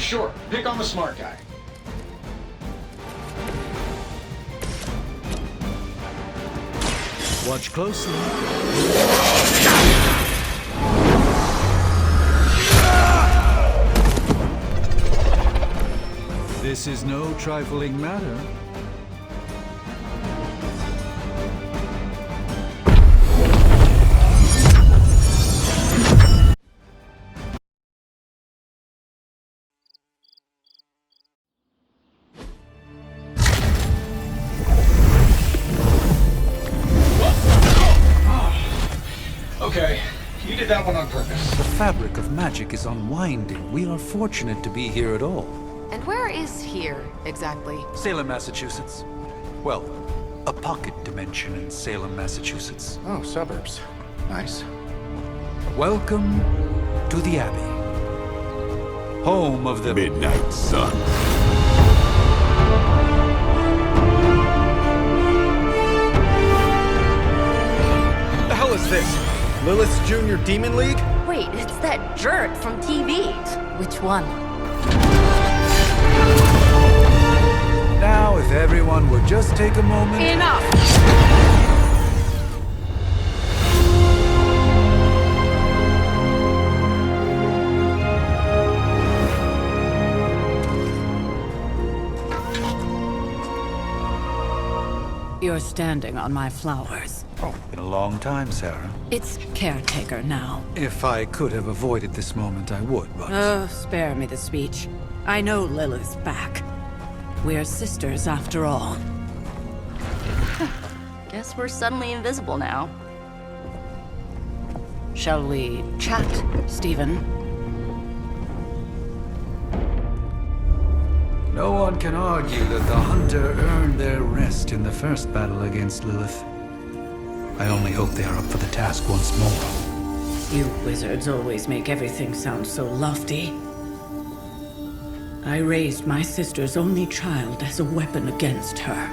Sure, pick on the smart guy. Watch closely. This is no trifling matter. Okay, you did that one on purpose. The fabric of magic is unwinding. We are fortunate to be here at all. And where is here, exactly? Salem, Massachusetts. Well, a pocket dimension in Salem, Massachusetts. Oh, suburbs. Nice. Welcome to the Abbey. Home of the Midnight Sun. The hell is this? Lilith's Junior Demon League? Wait, it's that jerk from TV. Which one? Now, if everyone would just take a moment. Enough! You're standing on my flowers. Oh, been a long time, Sarah. It's caretaker now. If I could have avoided this moment, I would, but... Oh, spare me the speech. I know Lilith's back. We're sisters after all. Guess we're suddenly invisible now. Shall we chat, Stephen? No one can argue that the Hunter earned their rest in the first battle against Lilith. I only hope they are up for the task once more. You wizards always make everything sound so lofty. I raised my sister's only child as a weapon against her.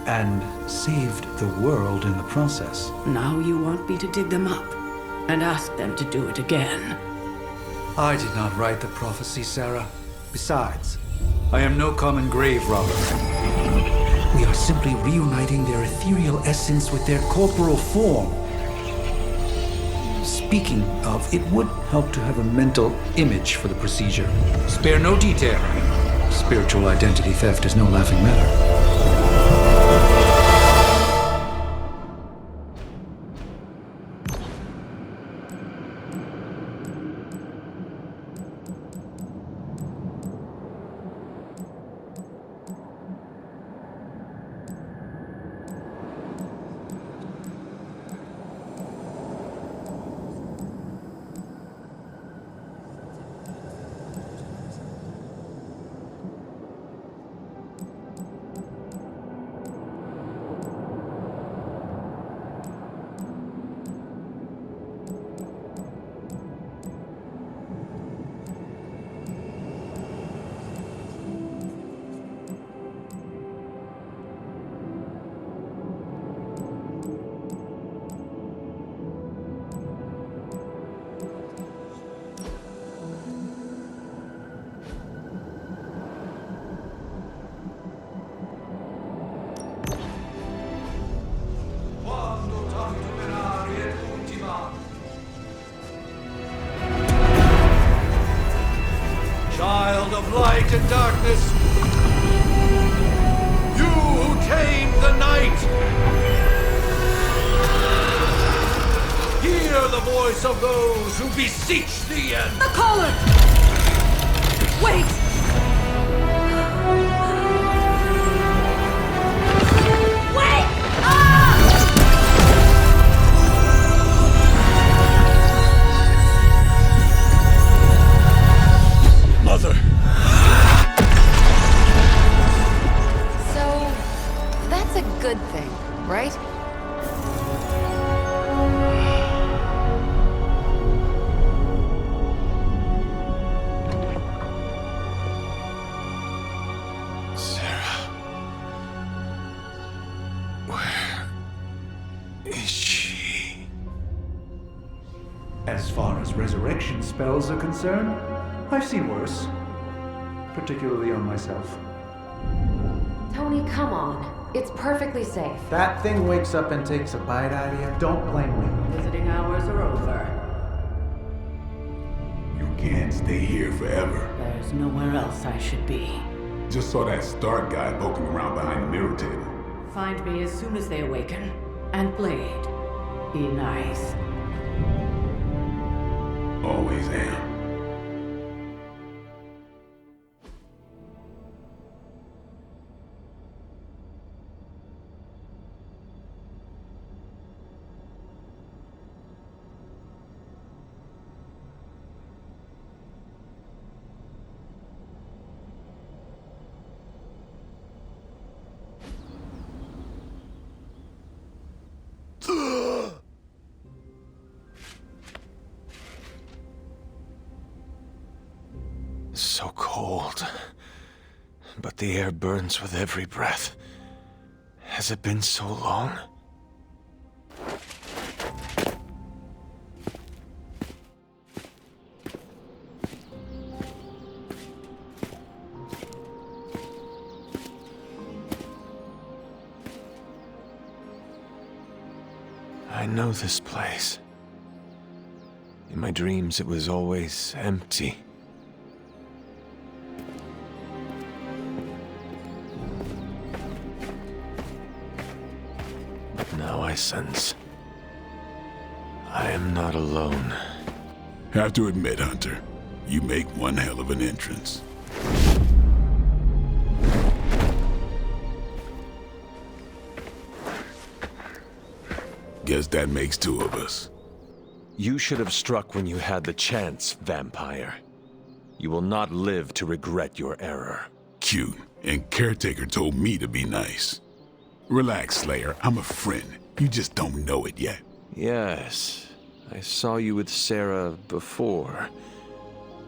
And saved the world in the process. Now you want me to dig them up and ask them to do it again. I did not write the prophecy, Sarah. Besides, I am no common grave robber. We are simply reuniting their ethereal essence with their corporal form. Speaking of, it would help to have a mental image for the procedure. Spare no detail. Spiritual identity theft is no laughing matter. Child of light and darkness, you who tame the night, hear the voice of those who beseech thee and... The collar! Wait! Wait! Ah! Mother. So, that's a good thing, right? Sarah. Where is she? As far as resurrection spells are concerned, I've seen worse. Particularly on myself. Tony, come on. It's perfectly safe. That thing wakes up and takes a bite out of you. Don't blame me. Visiting hours are over. You can't stay here forever. There's nowhere else I should be. Just saw that Stark guy poking around behind the mirror table. Find me as soon as they awaken. And Blade, be nice. Always am. So cold. But the air burns with every breath. Has it been so long? I know this place. In my dreams, it was always empty. Now I sense I am not alone. Have to admit, Hunter, you make one hell of an entrance. Guess that makes two of us. You should have struck when you had the chance, vampire. You will not live to regret your error. Cute, and Caretaker told me to be nice. Relax, Slayer, I'm a friend. You just don't know it yet. Yes, I saw you with Sarah before.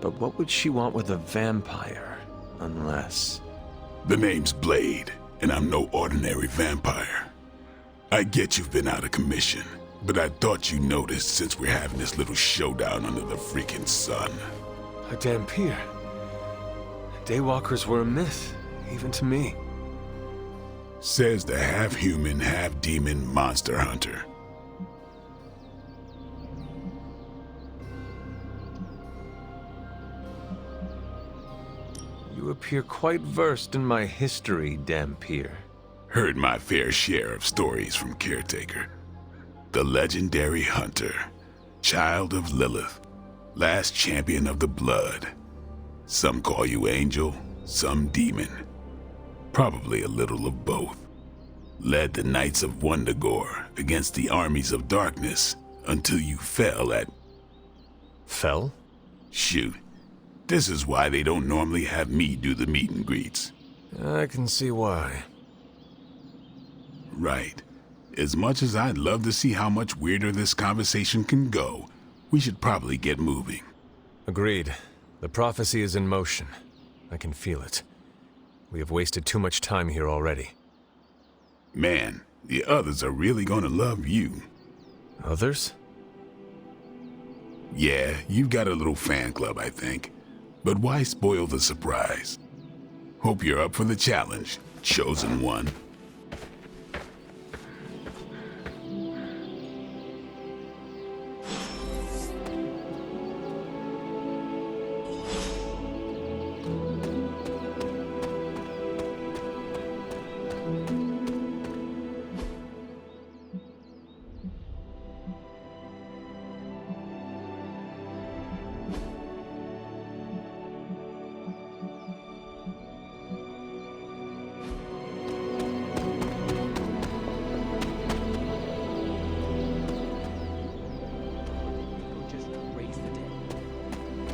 But what would she want with a vampire, unless... The name's Blade, and I'm no ordinary vampire. I get you've been out of commission, but I thought you noticed since we're having this little showdown under the freaking sun. A Dhampir. Daywalkers were a myth, even to me. Says the half-human, half-demon monster hunter. You appear quite versed in my history, Dhampir. Heard my fair share of stories from Caretaker. The legendary hunter, child of Lilith, last champion of the blood. Some call you angel, some demon. Probably a little of both. Led the Knights of Wundagore against the armies of darkness until you fell at... Fell? Shoot. This is why they don't normally have me do the meet and greets. I can see why. Right. As much as I'd love to see how much weirder this conversation can go, we should probably get moving. Agreed. The prophecy is in motion. I can feel it. We have wasted too much time here already. Man, the others are really gonna love you. Others? Yeah, you've got a little fan club, I think. But why spoil the surprise? Hope you're up for the challenge, chosen one.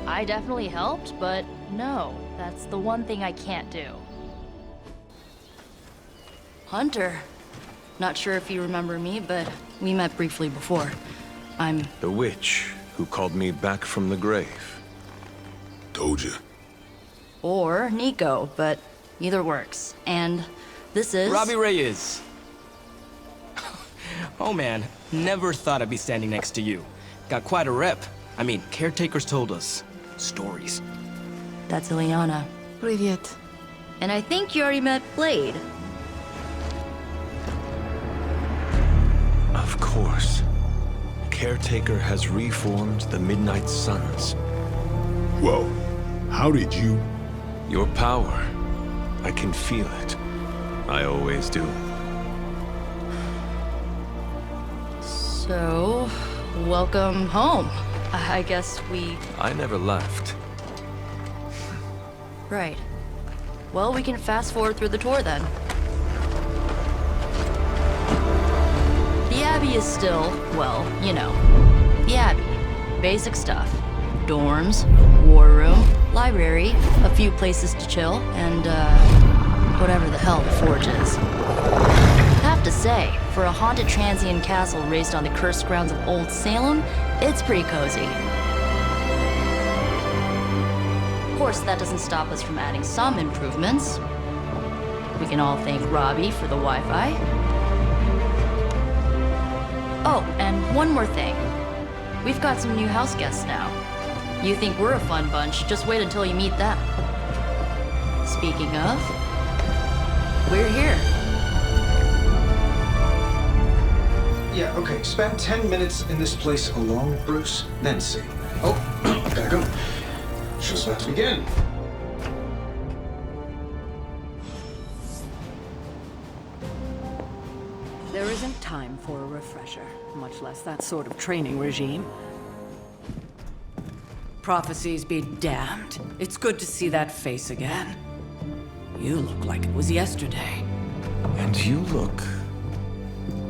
I definitely helped, but no, that's the one thing I can't do. Hunter. Not sure if you remember me, but we met briefly before. I'm... The witch who called me back from the grave. Told you. Or Nico, but either works. And this is... Robbie Reyes. Oh man, never thought I'd be standing next to you. Got quite a rep. I mean, caretakers told us stories. That's Ileana. Привет. And I think you already met Blade. Of course. Caretaker has reformed the Midnight Suns. Whoa, how did you? Your power. I can feel it. I always do. So, welcome home. I guess we... I never left. Right. Well, we can fast forward through the tour then. The Abbey is still, well, you know, the Abbey. Basic stuff. Dorms, war room, library, a few places to chill, and, whatever the hell the Forge is. Have to say, for a haunted transient castle raised on the cursed grounds of Old Salem, it's pretty cozy. Of course, that doesn't stop us from adding some improvements. We can all thank Robbie for the Wi-Fi. Oh, and one more thing. We've got some new house guests now. You think we're a fun bunch, just wait until you meet them. Speaking of, we're here. Yeah, okay. Spend 10 minutes in this place alone, Bruce, then see. Oh, gotta go. Show's about to begin. There isn't time for a refresher, much less that sort of training regime. Prophecies be damned. It's good to see that face again. You look like it was yesterday. And you look...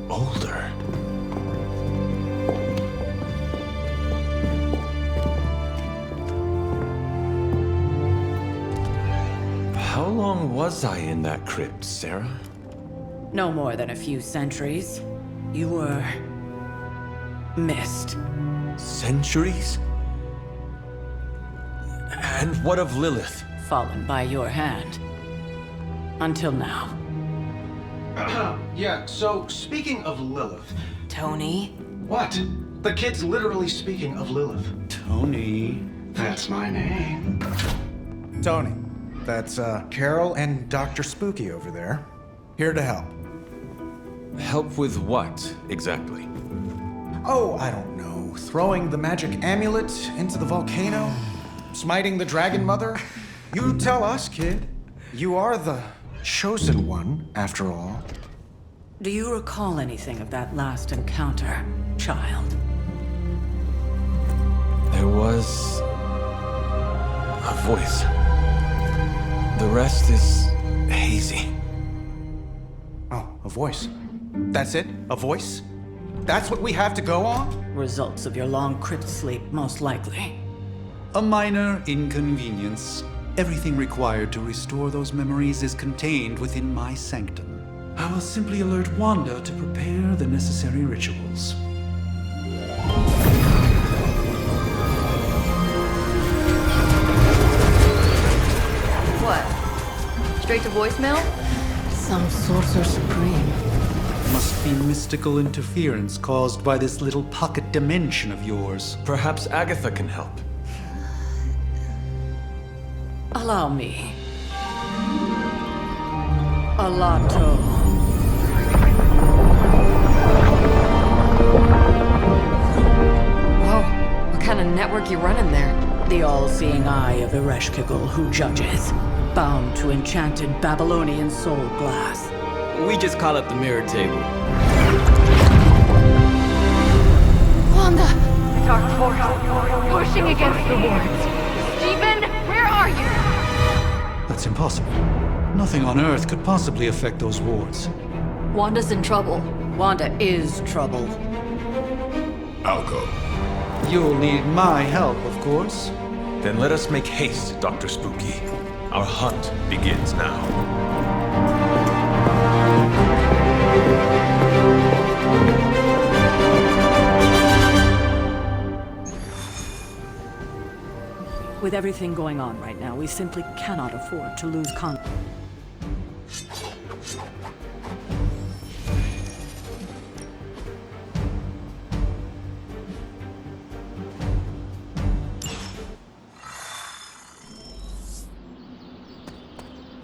older. How long was I in that crypt, Sarah? No more than a few centuries. You were... missed. Centuries? And what of Lilith? Fallen by your hand. Until now. Yeah, so speaking of Lilith. Tony? What? The kid's literally speaking of Lilith. Tony. That's my name. Tony, that's Carol and Dr. Spooky over there. Here to help. Help with what, exactly? Oh, I don't know. Throwing the magic amulet into the volcano? Smiting the Dragon Mother? You tell us, kid. You are the chosen one, after all. Do you recall anything of that last encounter, child? There was... a voice. The rest is hazy. Oh, a voice. That's it? A voice? That's what we have to go on? Results of your long crypt sleep, most likely. A minor inconvenience. Everything required to restore those memories is contained within my sanctum. I will simply alert Wanda to prepare the necessary rituals. What? Straight to voicemail? Some sorcerer supreme. Must be mystical interference caused by this little pocket dimension of yours. Perhaps Agatha can help. Allow me. Alato. Whoa, what kind of network you running there? The all-seeing eye of Ereshkigal who judges, bound to enchanted Babylonian soul glass. We just call it the mirror table. Wanda! Dark force, pushing against the wards. Stephen, where are you? That's impossible. Nothing on Earth could possibly affect those wards. Wanda's in trouble. Wanda is trouble. I'll go. You'll need my help, of course. Then let us make haste, Dr. Spooky. Our hunt begins now. With everything going on right now, we simply cannot afford to lose contact.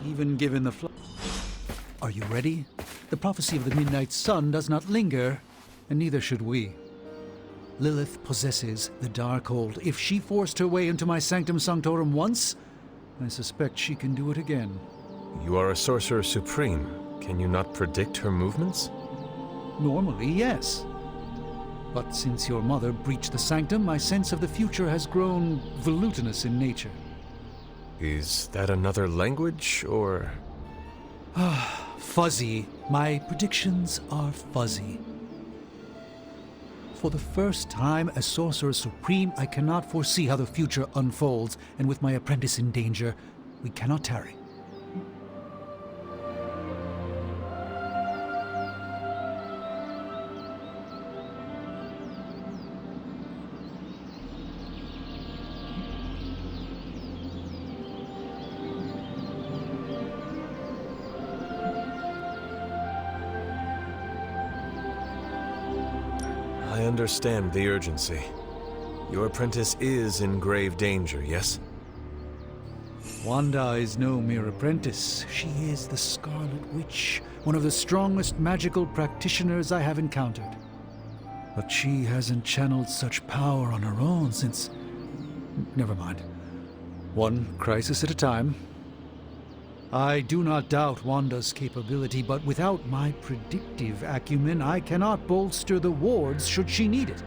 even given the Are you ready? The prophecy of the Midnight Sun does not linger, and neither should we. Lilith possesses the Darkhold. If she forced her way into my Sanctum Sanctorum once, I suspect she can do it again. You are a Sorcerer Supreme. Can you not predict her movements? Normally, yes. But since your mother breached the Sanctum, my sense of the future has grown volutinous in nature. Is that another language, or...? Fuzzy. My predictions are fuzzy. For the first time as Sorcerer Supreme, I cannot foresee how the future unfolds, and with my apprentice in danger, we cannot tarry. I understand the urgency. Your apprentice is in grave danger, yes? Wanda is no mere apprentice. She is the Scarlet Witch, one of the strongest magical practitioners I have encountered. But she hasn't channeled such power on her own since... Never mind. One crisis at a time. I do not doubt Wanda's capability, but without my predictive acumen, I cannot bolster the wards should she need it.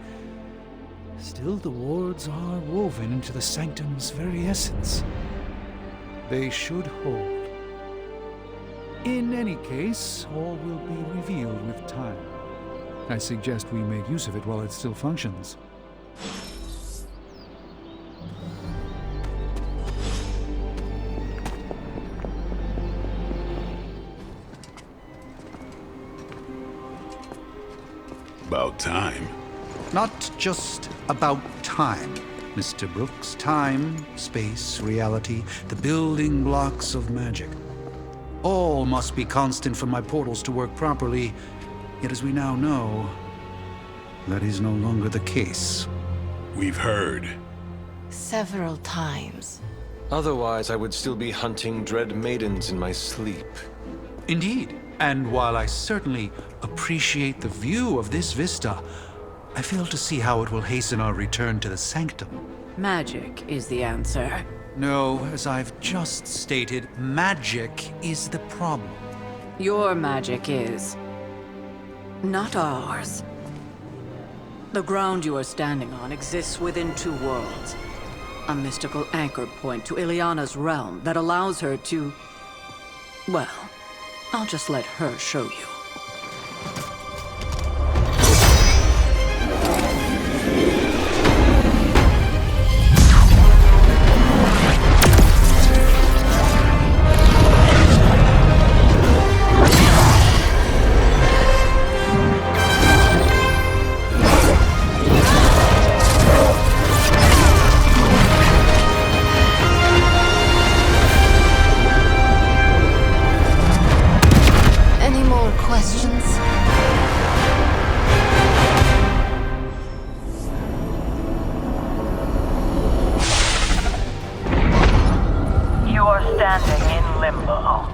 Still, the wards are woven into the Sanctum's very essence. They should hold. In any case, all will be revealed with time. I suggest we make use of it while it still functions. About time. Not just about time, Mr. Brooks. Time, space, reality, the building blocks of magic. All must be constant for my portals to work properly, yet as we now know, that is no longer the case. We've heard. Several times. Otherwise, I would still be hunting dread maidens in my sleep. Indeed. And while I certainly appreciate the view of this vista, I fail to see how it will hasten our return to the Sanctum. Magic is the answer. No, as I've just stated, magic is the problem. Your magic is... not ours. The ground you are standing on exists within two worlds. A mystical anchor point to Ileana's realm that allows her to... well, I'll just let her show you. Standing in limbo.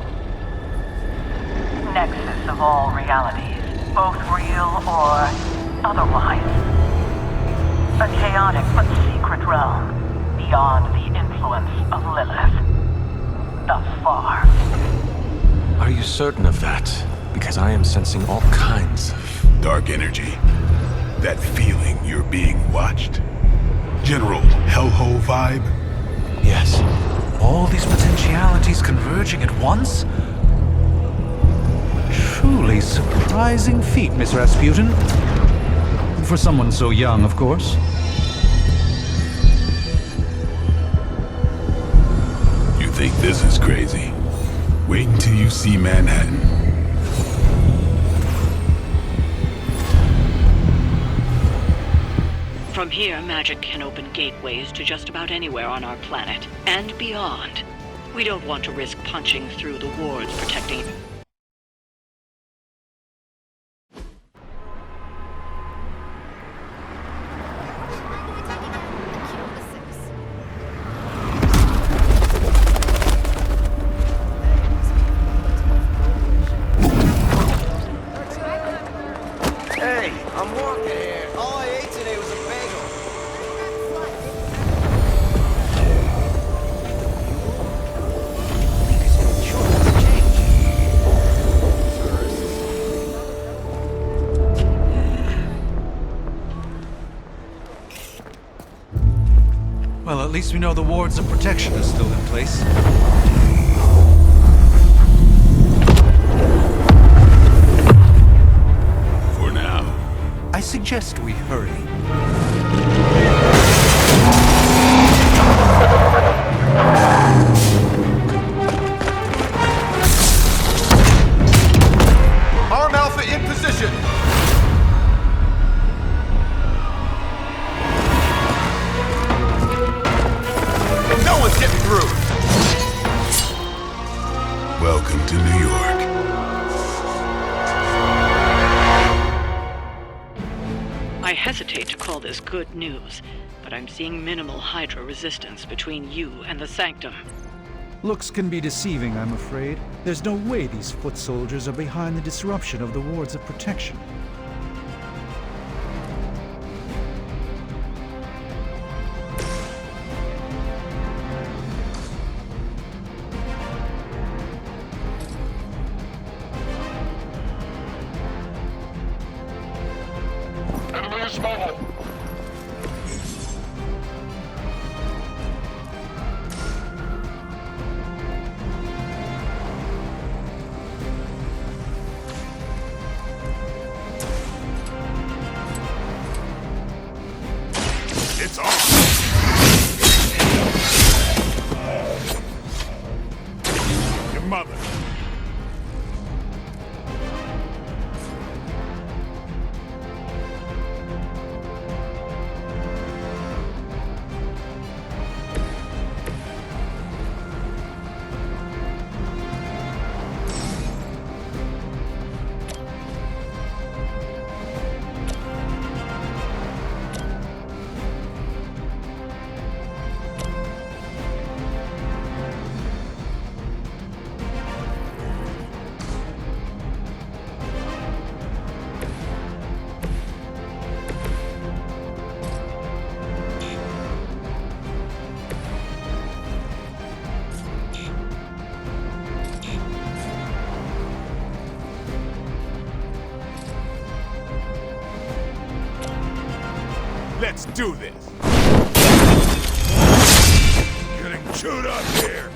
Nexus of all realities, both real or otherwise. A chaotic but secret realm, beyond the influence of Lilith. Thus far. Are you certain of that? Because I am sensing all kinds of... dark energy. That feeling you're being watched. General hellhole vibe? Yes. All these potentialities converging at once? Truly surprising feat, Miss Rasputin. For someone so young, of course. You think this is crazy? Wait until you see Manhattan. From here, magic can open gateways to just about anywhere on our planet, and beyond. We don't want to risk punching through the wards protecting... at least we know the wards of protection are still in place. For now. I suggest we hurry. Arm Alpha in position! No one's getting through! Welcome to New York. I hesitate to call this good news, but I'm seeing minimal Hydra resistance between you and the Sanctum. Looks can be deceiving, I'm afraid. There's no way these foot soldiers are behind the disruption of the wards of protection. Enemy is mobile. It's on! Your mother. Let's do this! Getting chewed up here!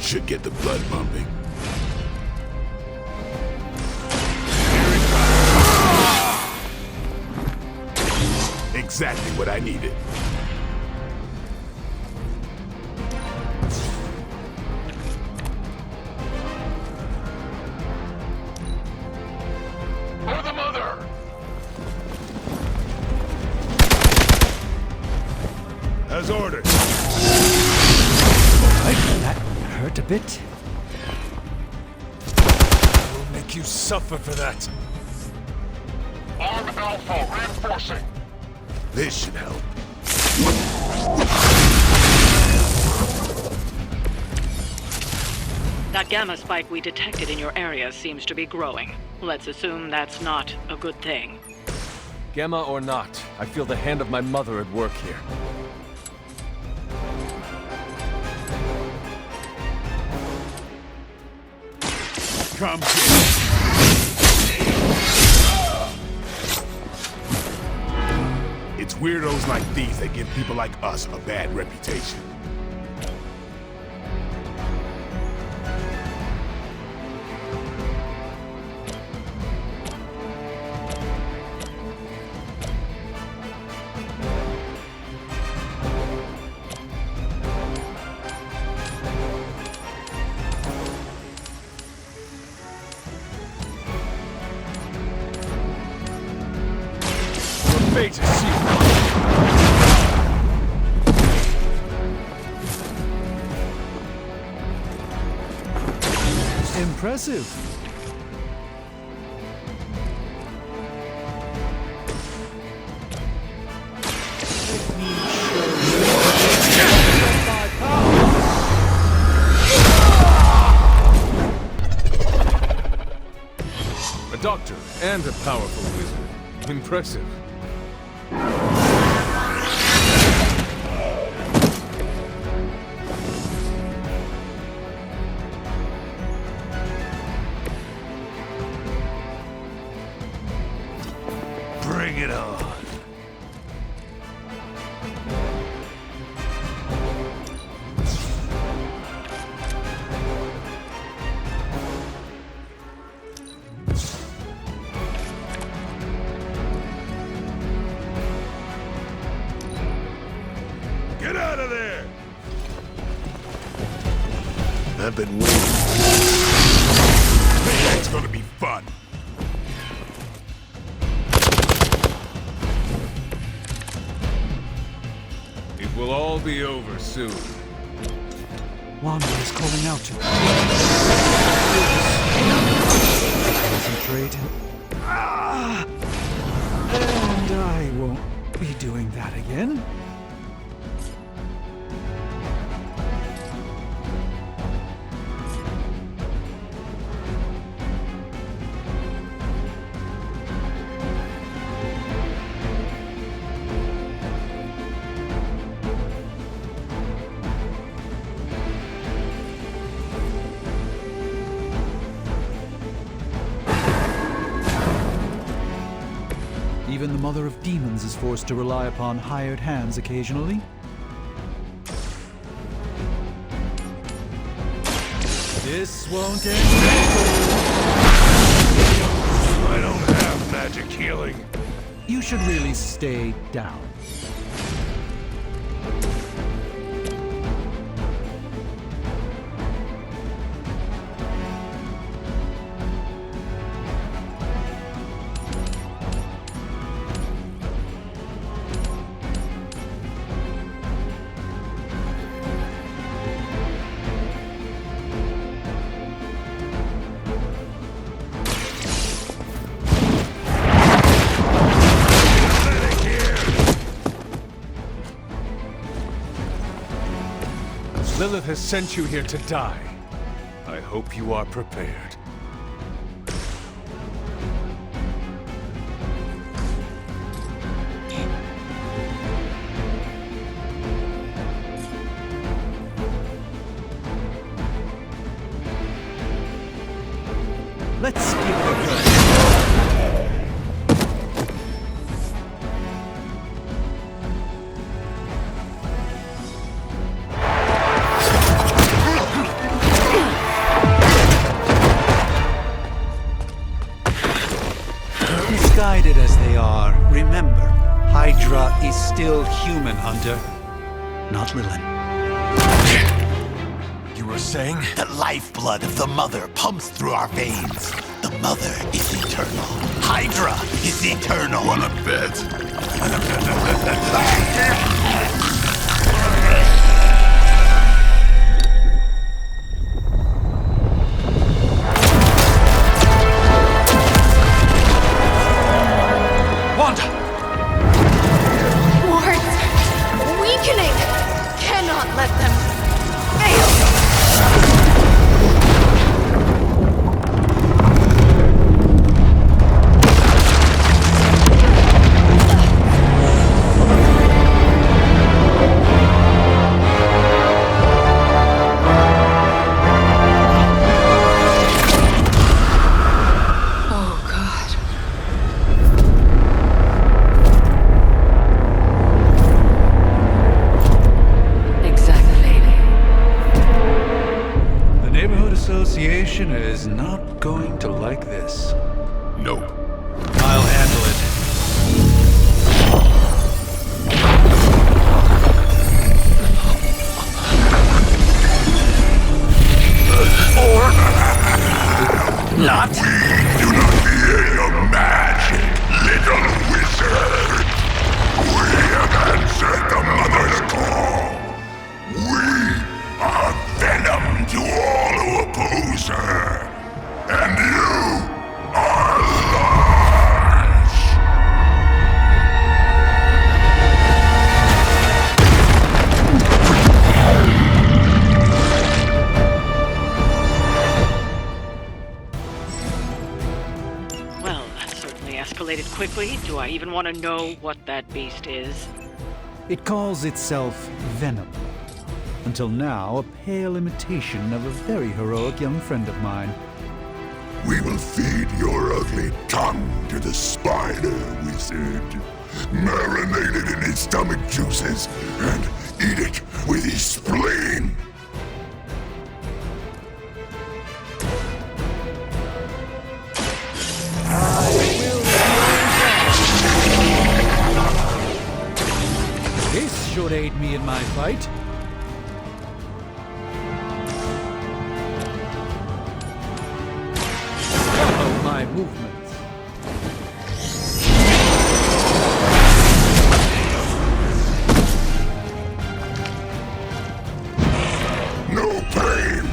Should get the blood pumping. Exactly what I needed. For the mother! As ordered. Right, that hurt a bit. We'll make you suffer for that. Arm Alpha reinforcing. This should help. That gamma spike we detected in your area seems to be growing. Let's assume that's not a good thing. Gamma or not, I feel the hand of my mother at work here. Come get It's weirdos like these that give people like us a bad reputation. Fate is sealed. Impressive. A doctor and a powerful wizard. Impressive. Bring it on. Get out of there! I've been waiting. That's gonna be fun. It will all be over soon. Wanda is calling out to me. Concentrate. And I won't be doing that again. Even the Mother of Demons is forced to rely upon hired hands occasionally. This won't end. I don't have magic healing. You should really stay down. Lilith has sent you here to die. I hope you are prepared. Let's give it a go. Misguided as they are, remember, Hydra is still human, Hunter, not Lilith. You were saying? The lifeblood of the Mother pumps through our veins. The Mother is eternal. Hydra is eternal. Wanna bet? Wanda! Wards! Weakening! Cannot let them fail! Association is not going to like this. Nope. I'll handle it. Or not. Do not fear your magic, little wizard. We have answered the Mother's call. We are venom to all who oppose her. And you are life. quickly? Do I even want to know what that beast is? It calls itself Venom. Until now, a pale imitation of a very heroic young friend of mine. We will feed your ugly tongue to the spider wizard. Marinate it in his stomach juices and eat it with his spleen. This should aid me in my fight. Follow my movements. No pain.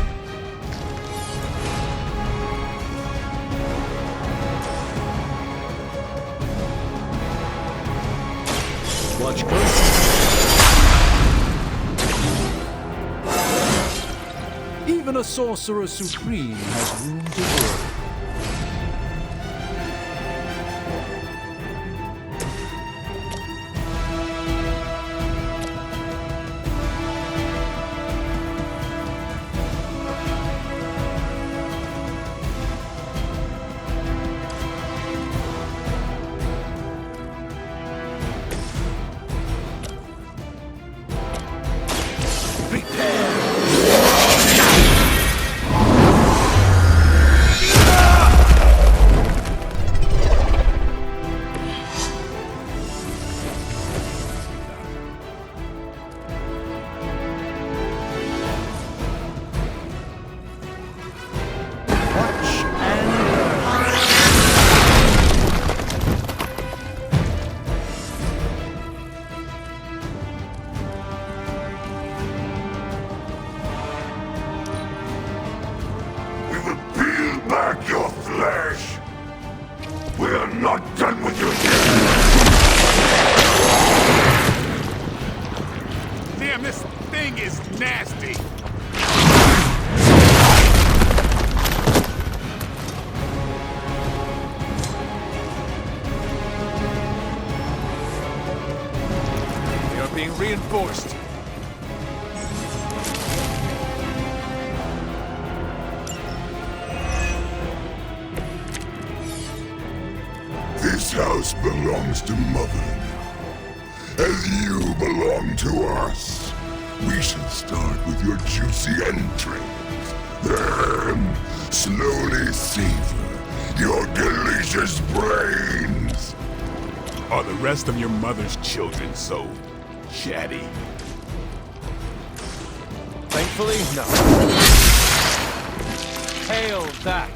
Watch close. Even a sorcerer supreme has room to grow. Back your flesh! We are not done with you yet! Damn, this thing is nasty! We are being reinforced. This house belongs to Mother now, as you belong to us. We shall start with your juicy entrails, then slowly savor your delicious brains. Are the rest of your mother's children so chatty? Thankfully, no. Hail that!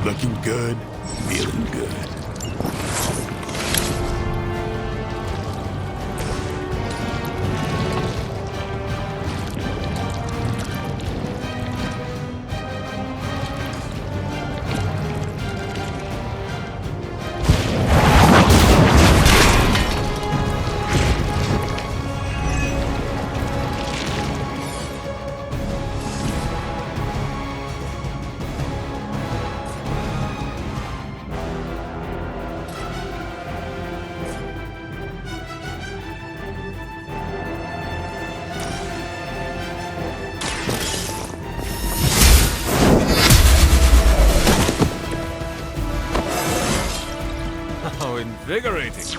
Looking good, feeling good. How invigorating!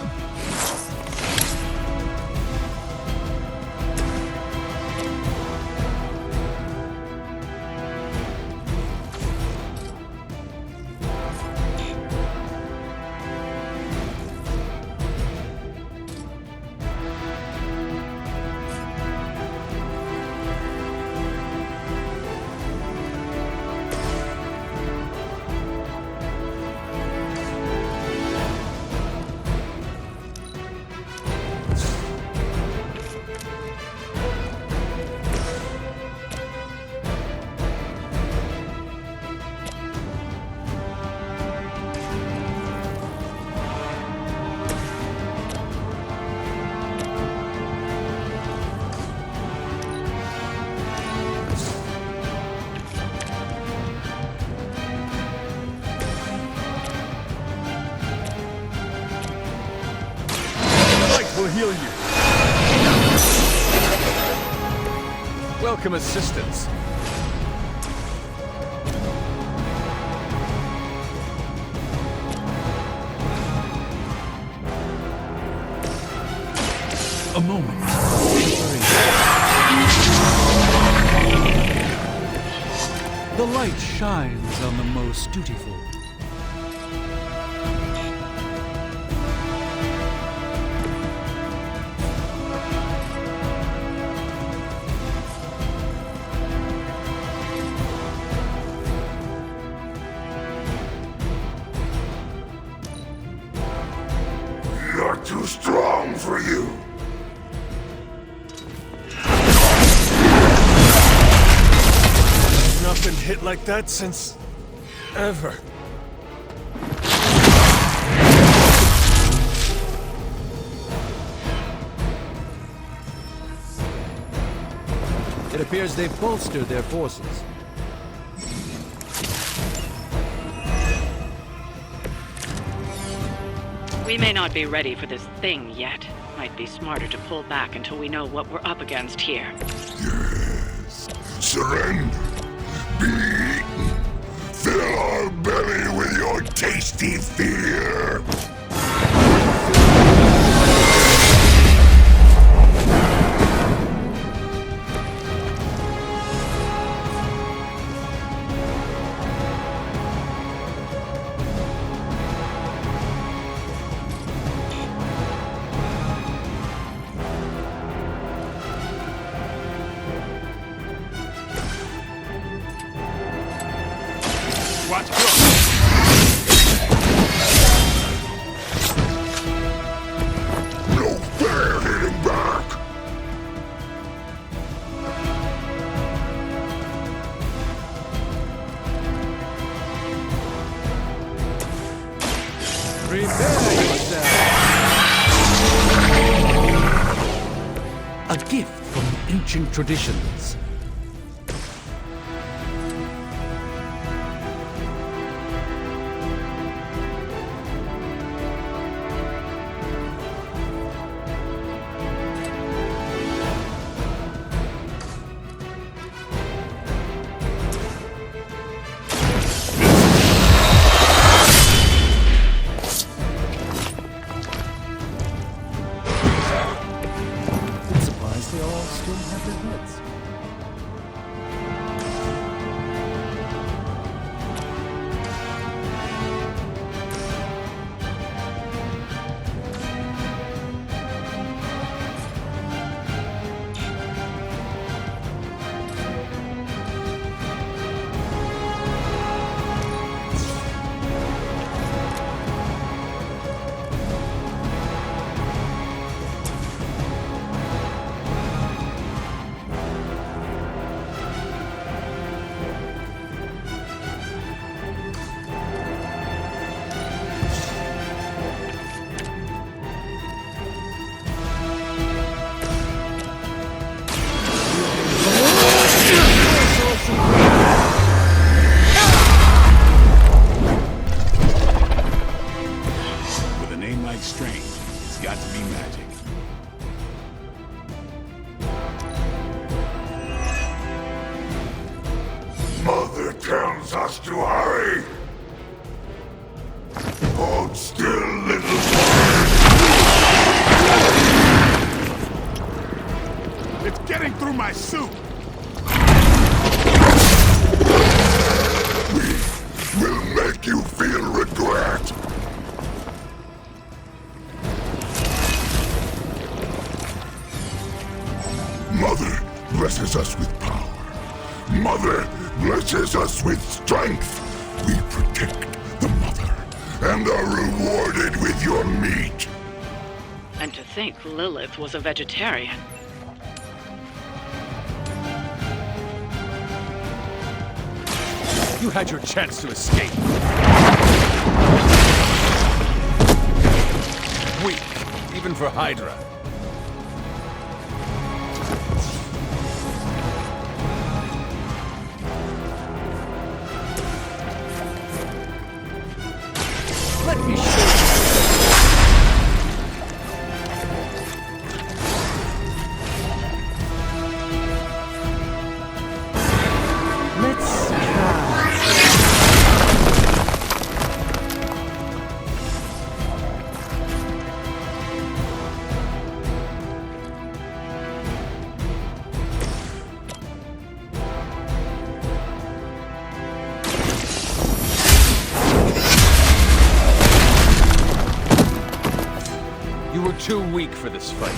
heal you. Welcome assistance. A moment. The light shines on the most dutiful. You're too strong for you. I've not been hit like that since... ever. It appears they've bolstered their forces. We may not be ready for this thing yet. Might be smarter to pull back until we know what we're up against here. Yes. Surrender. Be eaten. Fill our belly with your tasty fear. Watch No fair hitting back. Prepare yourself! A gift from ancient traditions. I'm surprised they all still have their heads. With a name like Strange, it's got to be magic. Mother tells us to hurry. Hold still, little bird. It's getting through my suit. We'll make you feel regret. Mother blesses us with power. Mother blesses us with strength. We protect the mother and are rewarded with your meat. And to think Lilith was a vegetarian. You had your chance to escape. Weak, even for Hydra. Let me show you. You're too weak for this fight.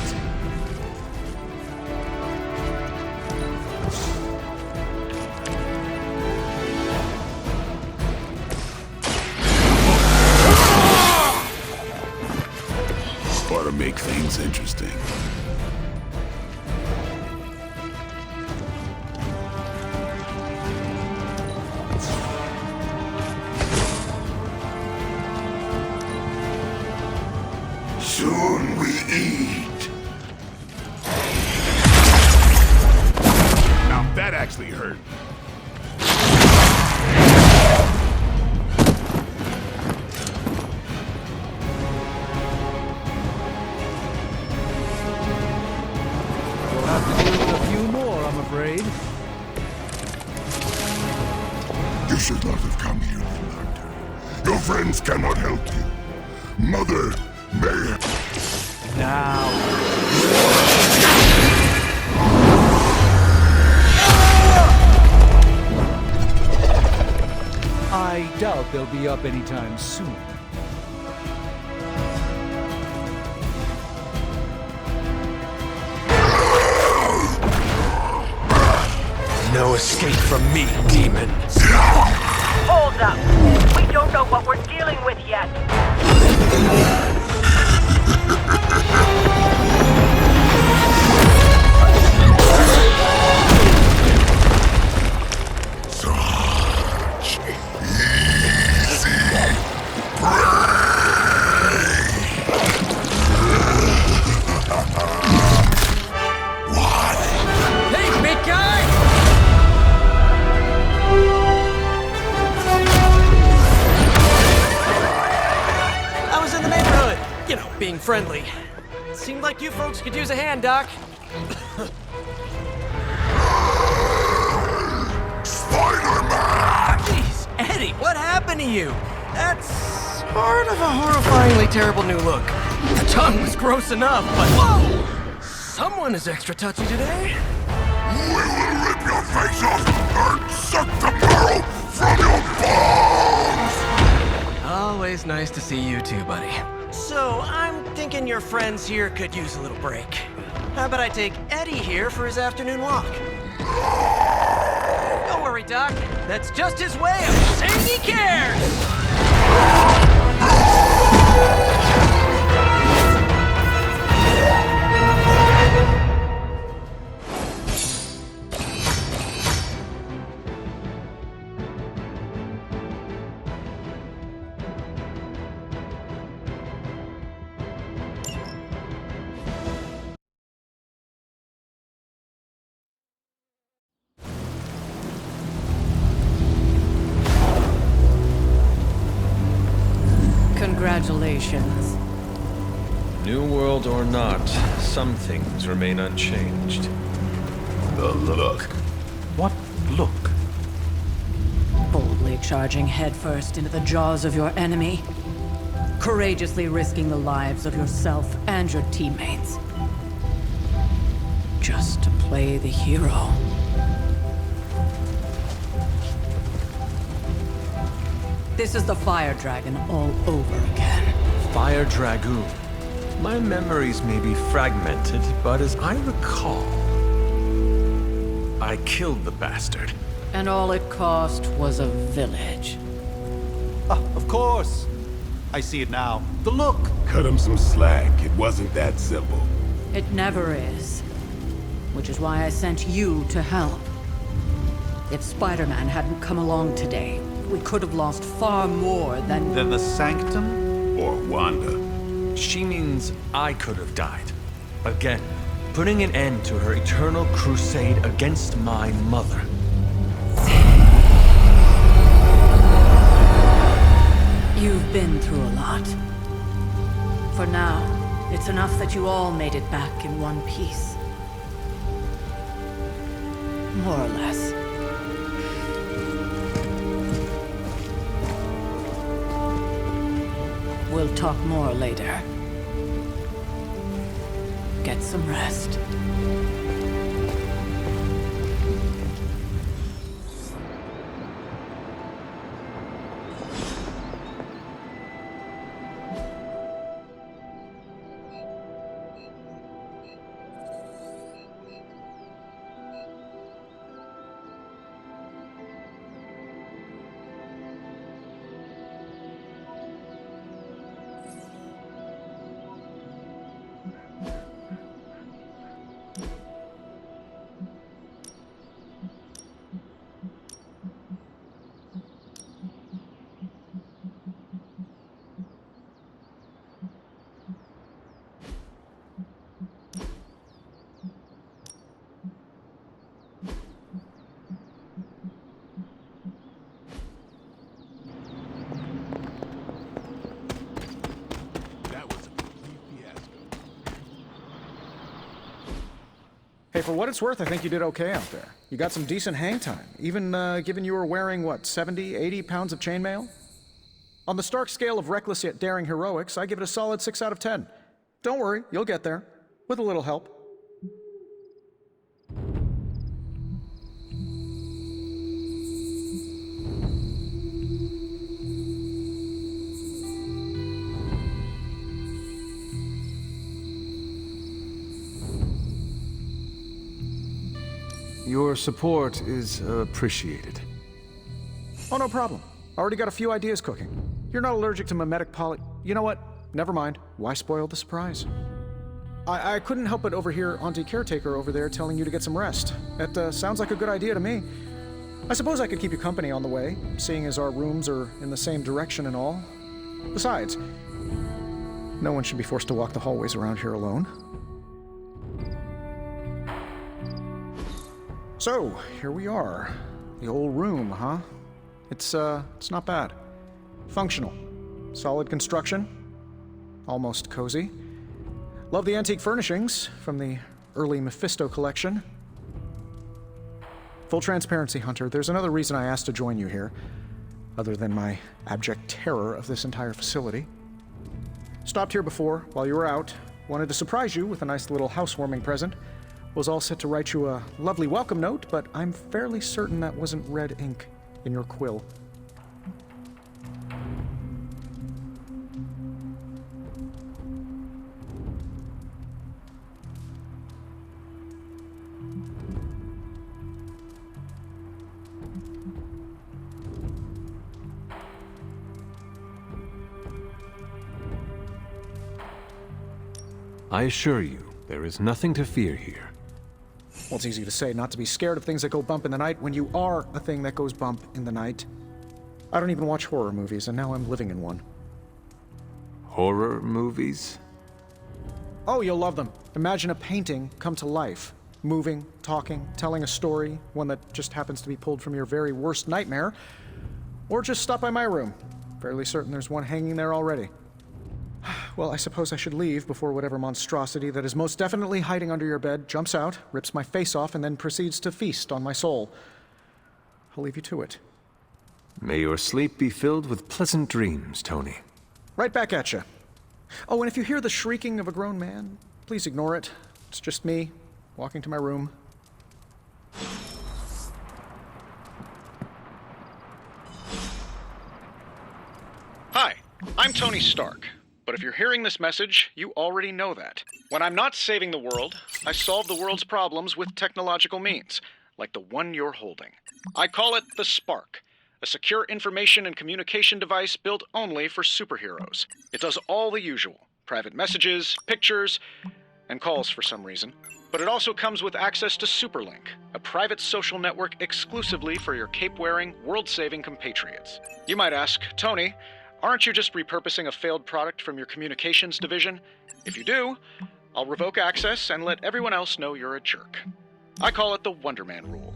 Ought to make things interesting. Soon we eat. Now that actually hurt. You should not have come here, Little Hunter. Your friends cannot help you. Mother may... Now. I doubt they'll be up anytime soon. No escape from me, demon. Hold up. We don't know what we're dealing with yet. Such easy Hey, big guy! I was in the neighborhood, you know, being friendly. Seemed like you folks could use a hand, Doc. Spider-Man! Jeez, Eddie, what happened to you? That's sort of a horrifyingly terrible new look. The tongue was gross enough, but whoa! Someone is extra touchy today. We will rip your face off and suck the marrow from your bones! Always nice to see you too, buddy. So, I'm thinking your friends here could use a little break. How about I take Eddie here for his afternoon walk? Don't worry, Doc. That's just his way of saying he cares! Congratulations. New world or not, some things remain unchanged. The look. What look? Boldly charging headfirst into the jaws of your enemy. Courageously risking the lives of yourself and your teammates. Just to play the hero. This is the Fire Dragon all over again. Fire Dragoon. My memories may be fragmented, but as I recall, I killed the bastard. And all it cost was a village. Ah, of course. I see it now. The look. Cut him some slack. It wasn't that simple. It never is. Which is why I sent you to help. If Spider-Man hadn't come along today, we could have lost far more than... Then the Sanctum? Or Wanda. She means I could have died. Again, putting an end to her eternal crusade against my mother. You've been through a lot. For now, it's enough that you all made it back in one piece. More or less. We'll talk more later. Get some rest. Hey, for what it's worth, I think you did okay out there. You got some decent hang time, even given you were wearing, what, 70, 80 pounds of chainmail? On the Stark scale of reckless yet daring heroics, I give it a solid 6 out of 10. Don't worry, you'll get there. With a little help. Your support is appreciated. Oh, no problem. Already got a few ideas cooking. You're not allergic to mimetic poly... You know what? Never mind. Why spoil the surprise? I couldn't help but overhear Auntie Caretaker over there telling you to get some rest. That sounds like a good idea to me. I suppose I could keep you company on the way, seeing as our rooms are in the same direction and all. Besides, no one should be forced to walk the hallways around here alone. So, here we are. The old room, huh? It's not bad. Functional. Solid construction. Almost cozy. Love the antique furnishings from the early Mephisto collection. Full transparency, Hunter, there's another reason I asked to join you here, other than my abject terror of this entire facility. Stopped here before, while you were out. Wanted to surprise you with a nice little housewarming present. Was all set to write you a lovely welcome note, but I'm fairly certain that wasn't red ink in your quill. I assure you, there is nothing to fear here. Well, it's easy to say not to be scared of things that go bump in the night when you are a thing that goes bump in the night. I don't even watch horror movies, and now I'm living in one. Horror movies? Oh, you'll love them. Imagine a painting come to life. Moving, talking, telling a story, one that just happens to be pulled from your very worst nightmare. Or just stop by my room. Fairly certain there's one hanging there already. Well, I suppose I should leave before whatever monstrosity that is most definitely hiding under your bed jumps out, rips my face off, and then proceeds to feast on my soul. I'll leave you to it. May your sleep be filled with pleasant dreams, Tony. Right back at you. Oh, and if you hear the shrieking of a grown man, please ignore it. It's just me, walking to my room. Hi, I'm Tony Stark. But if you're hearing this message, you already know that. When I'm not saving the world, I solve the world's problems with technological means, like the one you're holding. I call it the Spark, a secure information and communication device built only for superheroes. It does all the usual, private messages, pictures, and calls for some reason. But it also comes with access to Superlink, a private social network exclusively for your cape-wearing, world-saving compatriots. You might ask, Tony, aren't you just repurposing a failed product from your communications division? If you do, I'll revoke access and let everyone else know you're a jerk. I call it the Wonder Man rule.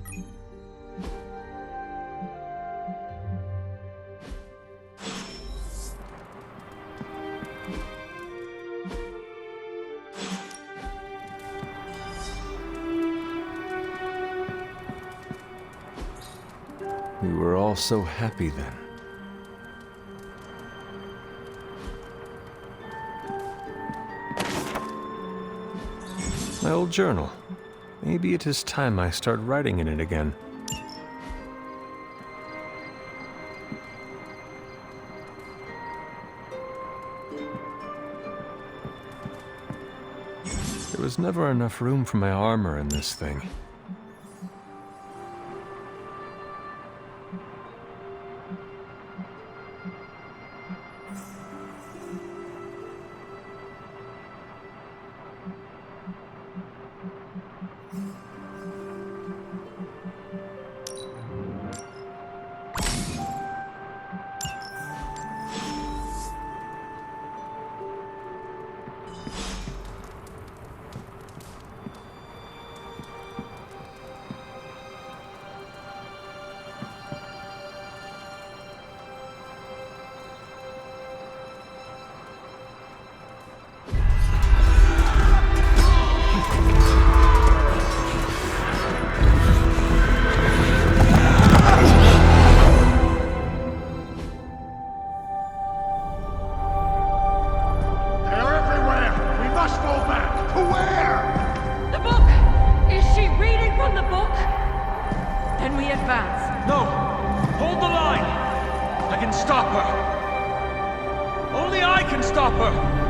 We were all so happy then. My old journal. Maybe it is time I start writing in it again. There was never enough room for my armor in this thing. No! Hold the line! I can stop her! Only I can stop her!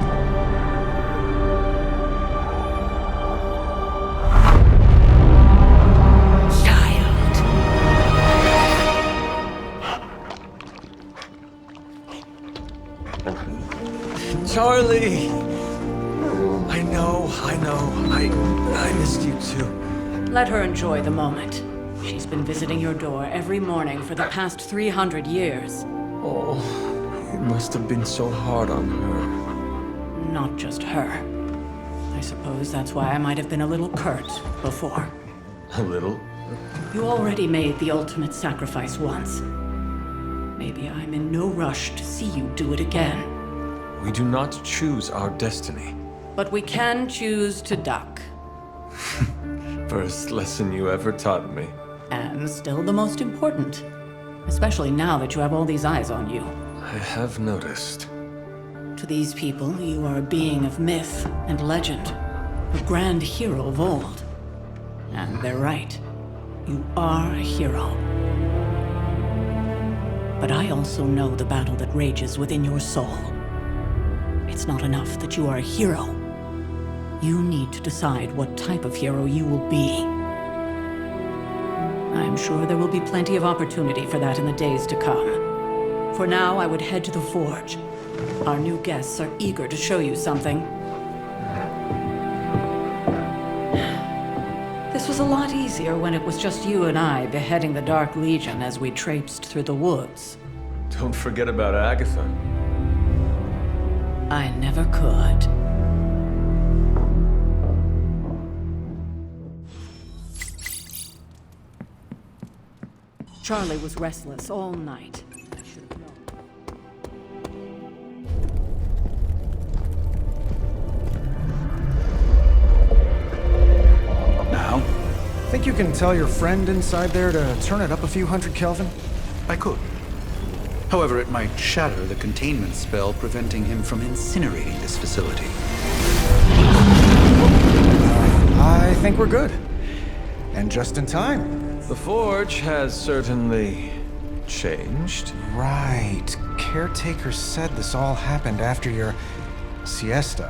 Charlie! I know. I missed you too. Let her enjoy the moment. She's been visiting your door every morning for the past 300 years. Oh, it must have been so hard on her. Not just her. I suppose that's why I might have been a little curt before. A little? You already made the ultimate sacrifice once. Maybe I'm in no rush to see you do it again. We do not choose our destiny. But we can choose to duck. First lesson you ever taught me. And still the most important. Especially now that you have all these eyes on you. I have noticed. To these people, you are a being of myth and legend. A grand hero of old. And they're right. You are a hero. But I also know the battle that rages within your soul. It's not enough that you are a hero. You need to decide what type of hero you will be. I'm sure there will be plenty of opportunity for that in the days to come. For now, I would head to the Forge. Our new guests are eager to show you something. This was a lot easier when it was just you and I beheading the Dark Legion as we traipsed through the woods. Don't forget about Agatha. I never could. Charlie was restless all night. I should have known. Now? Think you can tell your friend inside there to turn it up a few hundred Kelvin? I could. However, it might shatter the containment spell preventing him from incinerating this facility. I think we're good. And just in time. The Forge has certainly changed. Right. Caretaker said this all happened after your siesta.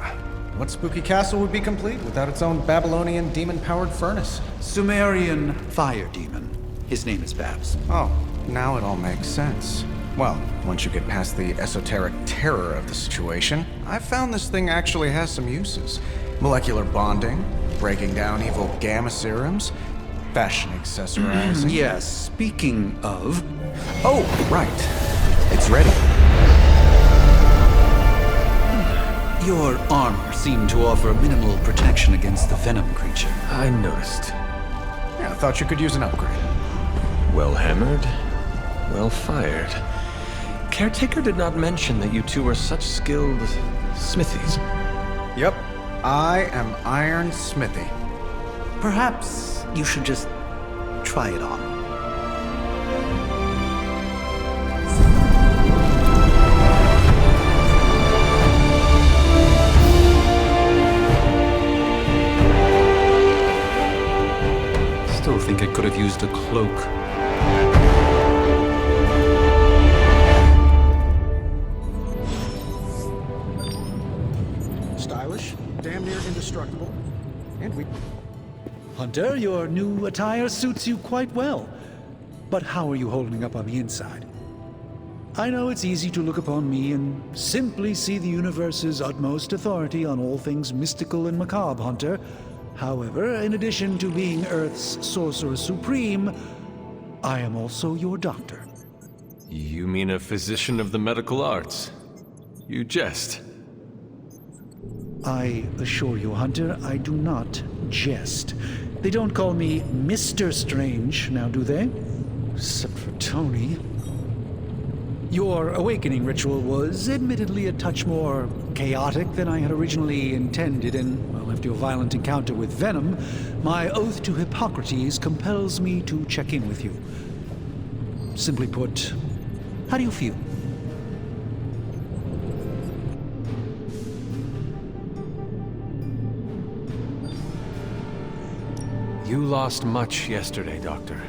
What spooky castle would be complete without its own Babylonian demon-powered furnace? Sumerian fire demon. His name is Babs. Oh, now it all makes sense. Well, once you get past the esoteric terror of the situation, I've found this thing actually has some uses. Molecular bonding, breaking down evil gamma serums, fashion accessorizing. Yes, speaking of... Oh, right. It's ready. Your armor seemed to offer minimal protection against the venom creature. I noticed. Yeah, I thought you could use an upgrade. Well hammered, well fired. Caretaker did not mention that you two are such skilled smithies. Yep, I am Iron Smithy. Perhaps you should just try it on. Still think I could have used a cloak. Stylish, damn near indestructible, and we... Hunter, your new attire suits you quite well. But how are you holding up on the inside? I know it's easy to look upon me and simply see the universe's utmost authority on all things mystical and macabre, Hunter. However, in addition to being Earth's Sorcerer Supreme, I am also your doctor. You mean a physician of the medical arts? You jest. I assure you, Hunter, I do not jest. They don't call me Mr. Strange, now do they? Except for Tony. Your awakening ritual was admittedly a touch more chaotic than I had originally intended, and, well, after your violent encounter with Venom, my oath to Hippocrates compels me to check in with you. Simply put, how do you feel? You lost much yesterday, Doctor.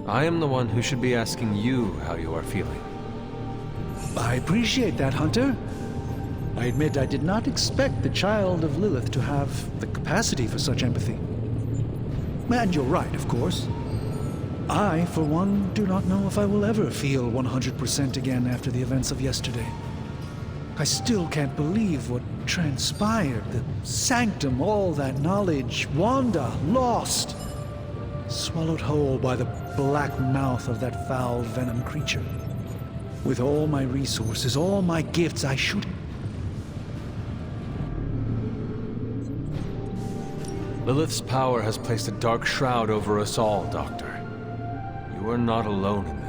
I am the one who should be asking you how you are feeling. I appreciate that, Hunter. I admit I did not expect the child of Lilith to have the capacity for such empathy. And you're right, of course. I, for one, do not know if I will ever feel 100% again after the events of yesterday. I still can't believe what transpired. The sanctum, all that knowledge, Wanda, lost. Swallowed whole by the black mouth of that foul venom creature. With all my resources, all my gifts, I should... Lilith's power has placed a dark shroud over us all, Doctor. You are not alone in